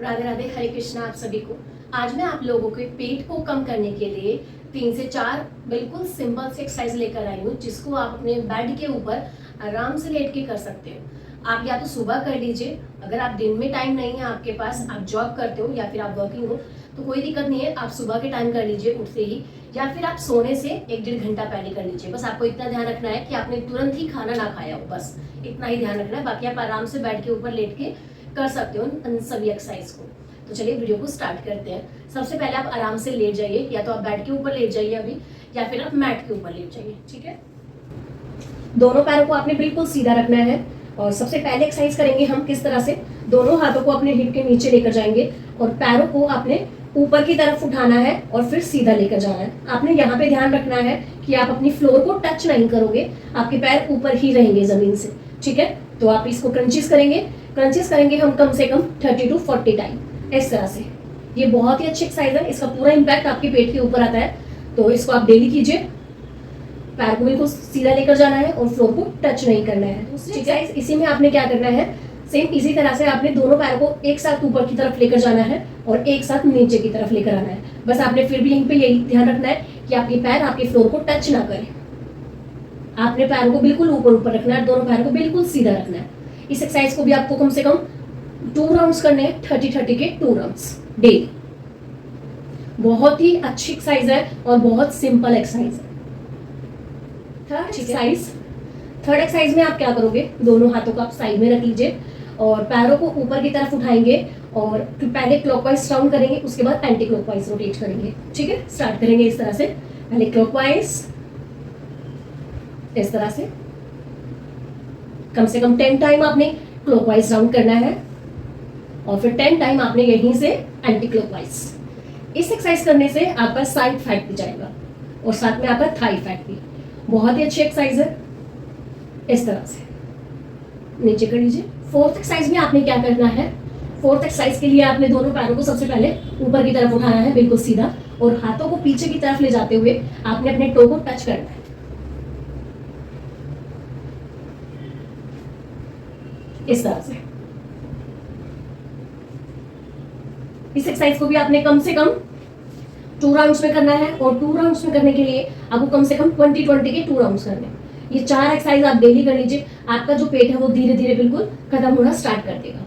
राधे राधे, हरे कृष्णा आप सभी को। आज मैं आप लोगों के पेट को कम करने के लिए 3 से 4 बिल्कुल सिंपल सी एक्सरसाइज लेकर आई हूँ, जिसको आप अपने बेड के ऊपर आराम से लेट के कर सकते हो। आप या तो सुबह कर लीजिए, अगर आप दिन में टाइम नहीं है आपके पास, आप जॉब करते हो या फिर आप वर्किंग हो तो कोई दिक्कत नहीं है, आप सुबह के टाइम कर लीजिए उठते ही, या फिर आप सोने से 1-1.5 घंटा पहले कर लीजिए। बस आपको इतना ध्यान रखना है कि आपने तुरंत ही खाना ना खाया हो, बस इतना ही ध्यान रखना है। बाकी आप आराम से बेड के ऊपर लेट के कर सकते हो इन सभी एक्सरसाइज को। तो चलिए वीडियो को स्टार्ट करते हैं। सबसे पहले आप आराम से लेट जाइए, या तो आप बेड के ऊपर लेट जाइए अभी, या फिर आप मैट के ऊपर लेट जाइए। ठीक है, दोनों पैरों को आपने बिल्कुल सीधा रखना है। और सबसे पहले एक्सरसाइज करेंगे हम किस तरह से, दोनों हाथों को अपने हिप के नीचे लेकर जाएंगे और पैरों को आपने ऊपर की तरफ उठाना है और फिर सीधा लेकर जाना है। आपने यहाँ पे ध्यान रखना है कि आप अपनी फ्लोर को टच नहीं करोगे, आपके पैर ऊपर ही रहेंगे जमीन से। ठीक है, तो आप इसको क्रंचेस करेंगे हम कम से कम 30 to 40 टाइम, इस तरह से। ये बहुत ही अच्छी एक्सरसाइज है, इसका पूरा इम्पैक्ट आपके पेट के ऊपर आता है, तो इसको आप डेली कीजिए। पैर को बिल्कुल सीधा लेकर जाना है और फ्लोर को टच नहीं करना है। ठीक है, इसी में आपने क्या करना है, सेम इसी तरह से आपने दोनों पैरों को एक साथ ऊपर की तरफ लेकर जाना है और एक साथ नीचे की तरफ लेकर आना है। बस आपने फिर भी यहीं पे यही ध्यान रखना है कि आपके पैर आपके फ्लोर को टच ना करें। आपने पैरों को बिल्कुल ऊपर रखना है, दोनों पैरों को बिल्कुल सीधा रखना है। इस एक्सरसाइज को भी आपको कम से कम 2 राउंड्स करने हैं, 30-30 के 2 राउंड्स डेली। बहुत ही अच्छी एक्सरसाइज है और बहुत सिंपल एक्सरसाइज है। थर्ड एक्सरसाइज में आप क्या करोगे, दोनों हाथों को आप साइड में रख लीजिए और पैरों को ऊपर की तरफ उठाएंगे और पहले क्लॉकवाइज राउंड करेंगे, उसके बाद एंटी क्लॉकवाइज रोटेट करेंगे। ठीक है, स्टार्ट करेंगे इस तरह से, पहले क्लॉकवाइज इस तरह से कम 10 टाइम आपने क्लॉकवाइज राउंड करना है और फिर 10 टाइम आपने यहीं से एंटी क्लॉकवाइज। इस एक्सरसाइज करने से आपका साइड फैट भी जाएगा और साथ में आपका थाई फैट भी। बहुत ही अच्छी एक्सरसाइज है, इस तरह से नीचे कर लीजिए। फोर्थ एक्सरसाइज में आपने क्या करना है, फोर्थ एक्सरसाइज के लिए आपने दोनों पैरों को सबसे पहले ऊपर की तरफ उठाना है बिल्कुल सीधा, और हाथों को पीछे की तरफ ले जाते हुए आपने अपने टो को टच करना है, इस तरह से। इस एक्सरसाइज को भी आपने कम से कम 2 राउंड्स में करना है, और 2 राउंड्स में करने के लिए आपको कम से कम 20-20 के 2 राउंड्स करने हैं। ये 4 एक्सरसाइज आप डेली कर लीजिए, आपका जो पेट है वो धीरे धीरे बिल्कुल खत्म होना स्टार्ट कर देगा।